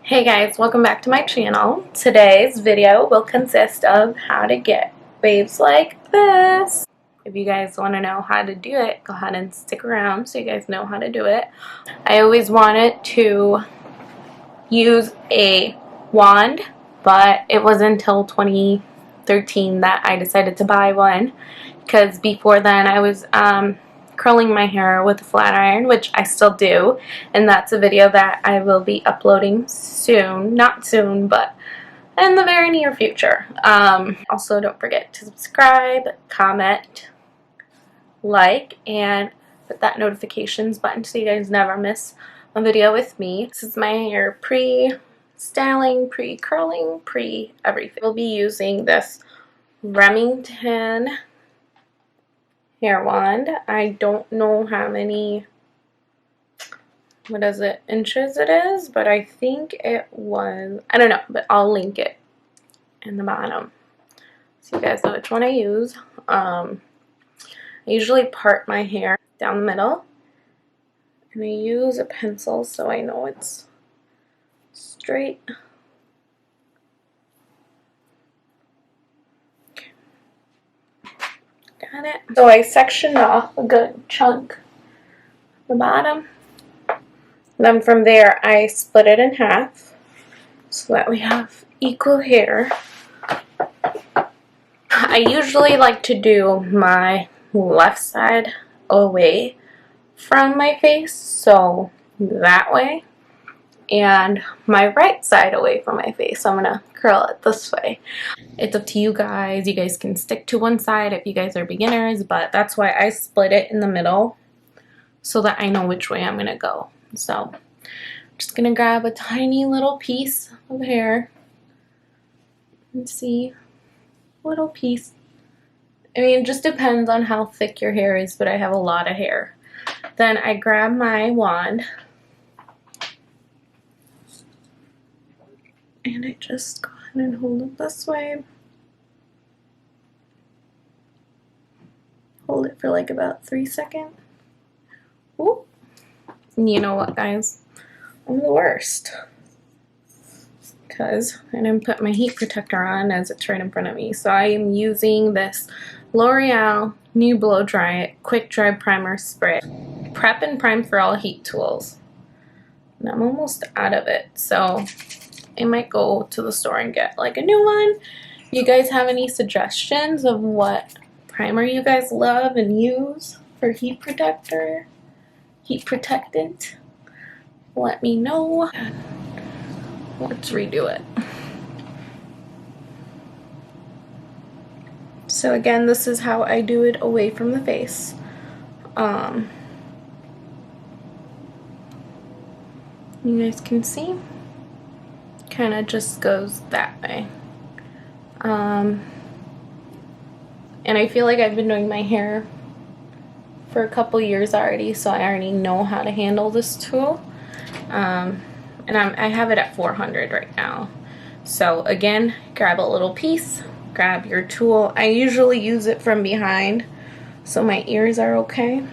Hey guys, welcome back to my channel. Today's video will consist of how to get waves like this. If you guys want to know how to do it, go ahead and stick around so you guys know how to do it. I always wanted to use a wand, but it wasn't until 2013 that I decided to buy one, because before then I was curling my hair with a flat iron, which I still do, and that's a video that I will be uploading soon. Not soon, but in the very near future. Also, don't forget to subscribe, comment, like, and hit that notifications button so you guys never miss a video with me. This is my hair pre-styling, pre-curling, pre-everything. We'll be using this Remington hair wand. I don't know how many, inches it is, but I think it was, I don't know, but I'll link it in the bottom so you guys know which one I use. I usually part my hair down the middle, and I use a pencil so I know it's straight. Got it. So I sectioned off a good chunk at the bottom. Then from there I split it in half so that we have equal hair. I usually like to do my left side away from my face, so that way, and my right side away from my face. So I'm gonna curl it this way. It's up to you guys. You guys can stick to one side if you guys are beginners, but that's why I split it in the middle so that I know which way I'm gonna go. So I'm just gonna grab a tiny little piece of hair and see, little piece. I mean, it just depends on how thick your hair is, but I have a lot of hair. Then I grab my wand and I just go ahead and hold it this way. Hold it for like about 3 seconds. Ooh. And you know what, guys? I'm the worst, because I didn't put my heat protector on as it's right in front of me. So I am using this L'Oreal New Blow Dry Quick Dry Primer Spray. Prep and prime for all heat tools. And I'm almost out of it, so I might go to the store and get like a new one. If you guys have any suggestions of what primer you guys love and use for heat protector, heat protectant, let me know. Let's redo it. So again, this is how I do it away from the face. You guys can see, kind of just goes that way. And I feel like I've been doing my hair for a couple years already, so I already know how to handle this tool. And I have it at 400 right now. So again, grab a little piece, grab your tool. I usually use it from behind so my ears are okay.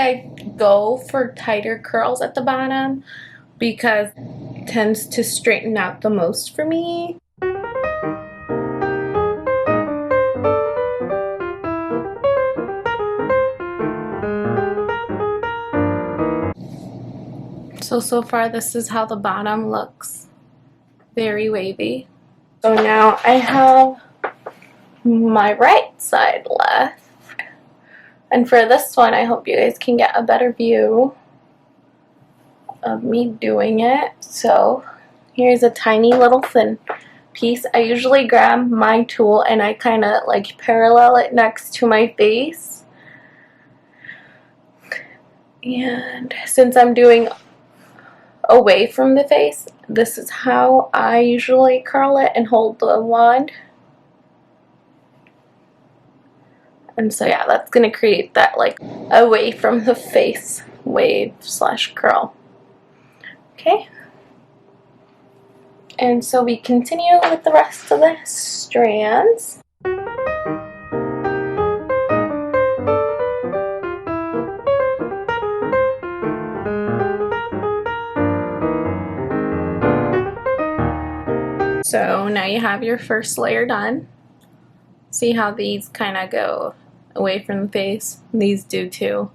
I go for tighter curls at the bottom because it tends to straighten out the most for me. So far this is how the bottom looks. Very wavy. So now I have my right side left. And for this one, I hope you guys can get a better view of me doing it. So here's a tiny little thin piece. I usually grab my tool and I kind of like parallel it next to my face. And since I'm doing away from the face, this is how I usually curl it and hold the wand. And so yeah, that's gonna create that like away from the face wave slash curl. Okay. And so we continue with the rest of the strands. So now you have your first layer done. See how these kind of go away from the face? These do too.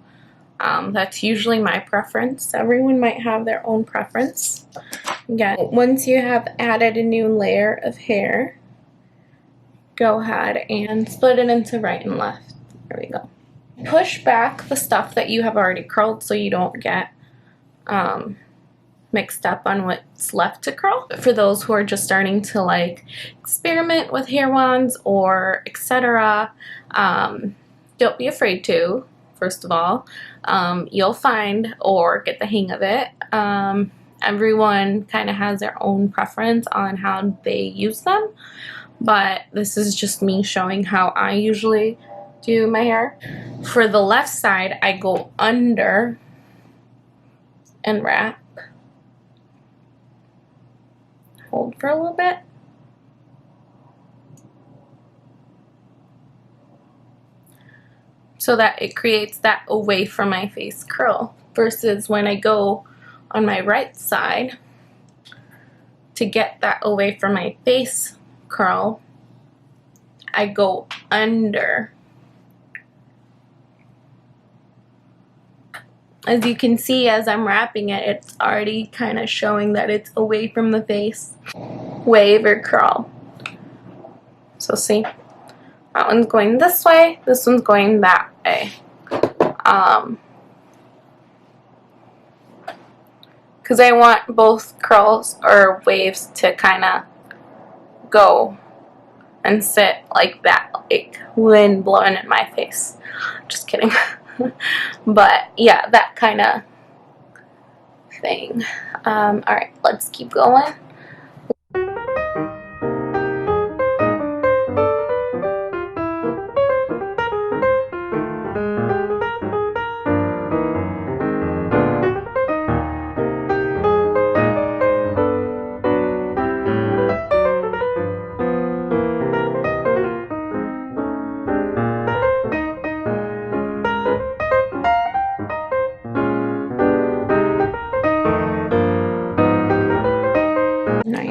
That's usually my preference. Everyone might have their own preference. Again, once you have added a new layer of hair, go ahead and split it into right and left. There we go. Push back the stuff that you have already curled so you don't get mixed up on what's left to curl. For those who are just starting to like experiment with hair wands or etc., don't be afraid to. First of all, you'll find or get the hang of it. Everyone kind of has their own preference on how they use them, but this is just me showing how I usually do my hair. For the left side, I go under and wrap. Hold for a little bit. So that it creates that away from my face curl, versus when I go on my right side to get that away from my face curl, I go under. As you can see, as I'm wrapping it, it's already kind of showing that it's away from the face wave or curl. So see, that one's going this way, this one's going that way. Because I want both curls or waves to kind of go and sit like that, like wind blowing in my face. Just kidding. But yeah, that kind of thing. Alright, let's keep going.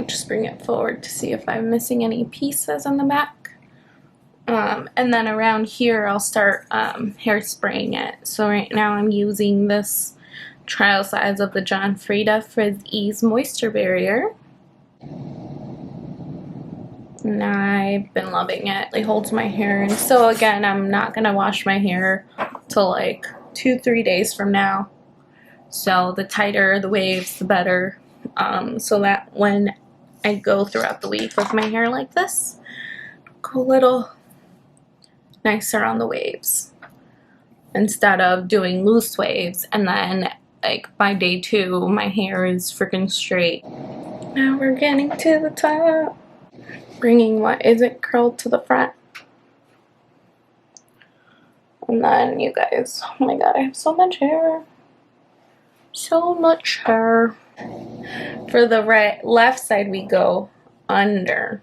Just bring it forward to see if I'm missing any pieces on the back. And then around here I'll start hairspraying it. So right now I'm using this trial size of the Frieda Frizz Ease Moisture Barrier. And I've been loving it. It holds my hair. And so again, I'm not going to wash my hair till like 2-3 days from now. So the tighter the waves, the better. So that when I go throughout the week with my hair like this, go a little nicer on the waves instead of doing loose waves and then like by day 2 my hair is freaking straight. Now we're getting to the top, bringing what isn't curled to the front. And then you guys, oh my god, I have so much hair. So much hair. For the left side, we go under.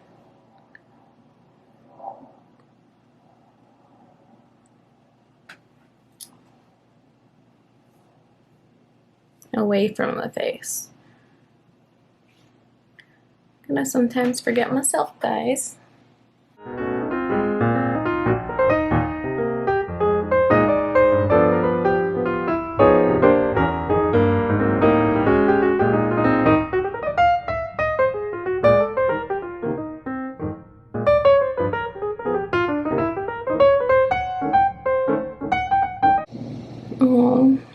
Away from the face. I'm gonna sometimes forget myself, guys.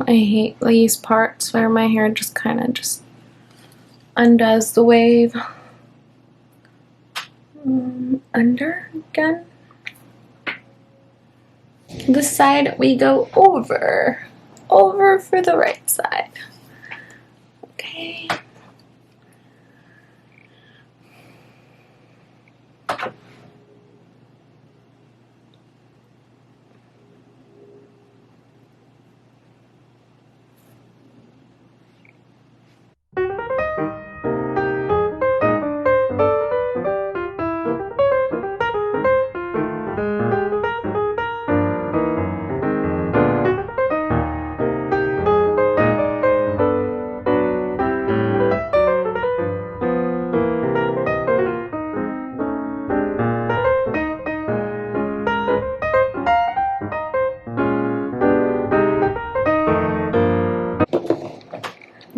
I hate these parts where my hair just kind of just undoes the wave. Under again. This side we go over for the right side. Okay.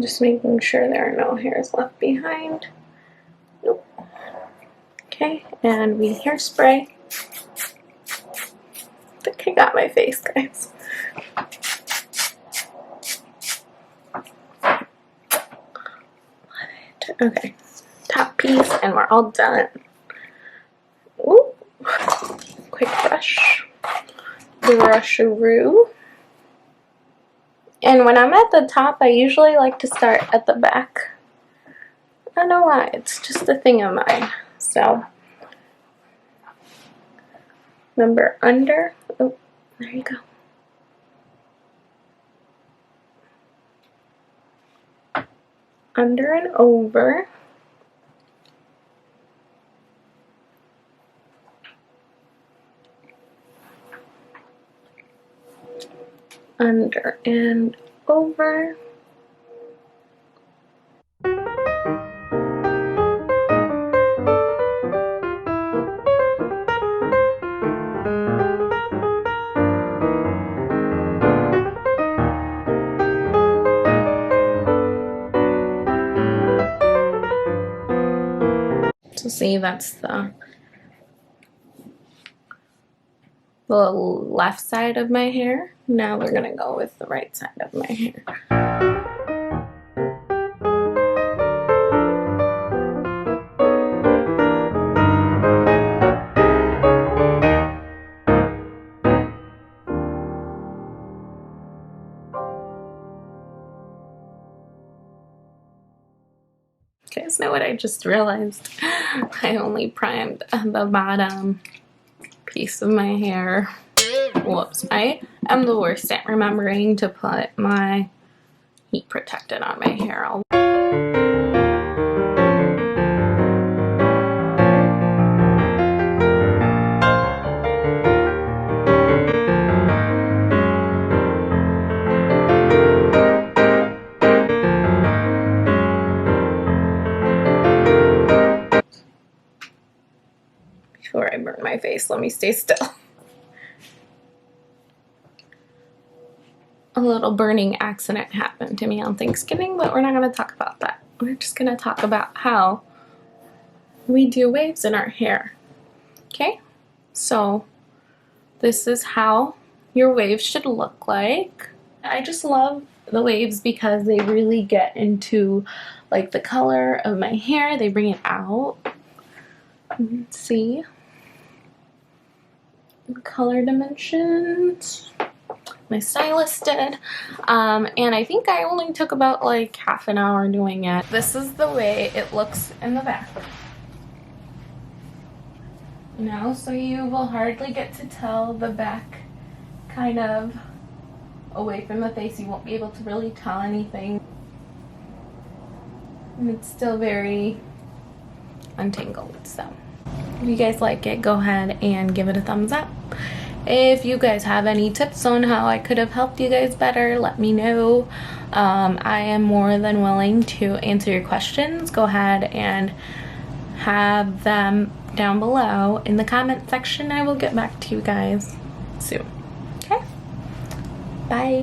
Just making sure there are no hairs left behind. Nope. Okay, and we hairspray. I think I got my face, guys. Okay, top piece, and we're all done. Ooh. Quick brush. Brusharoo. And when I'm at the top, I usually like to start at the back. I don't know why, it's just a thing of mine. So, remember under, oh, there you go. Under and over. Under and over. So see, that's the left side of my hair. Now we're gonna go with the right side of my hair. You guys know what I just realized? I only primed the bottom piece of my hair. Whoops, I am the worst at remembering to put my heat protectant on my hair. Before I burn my face, let me stay still. A little burning accident happened to me on Thanksgiving, but we're not going to talk about that. We're just going to talk about how we do waves in our hair. Okay? So this is how your waves should look like. I just love the waves because they really get into like the color of my hair. They bring it out. See? Color dimensions. My stylist did, and I think I only took about like half an hour doing it. This is the way it looks in the back. You know, so you will hardly get to tell the back kind of away from the face. You won't be able to really tell anything. And it's still very untangled, so if you guys like it, go ahead and give it a thumbs up. If you guys have any tips on how I could have helped you guys better, let me know. I am more than willing to answer your questions. Go ahead and have them down below in the comment section. I will get back to you guys soon. Okay? Bye.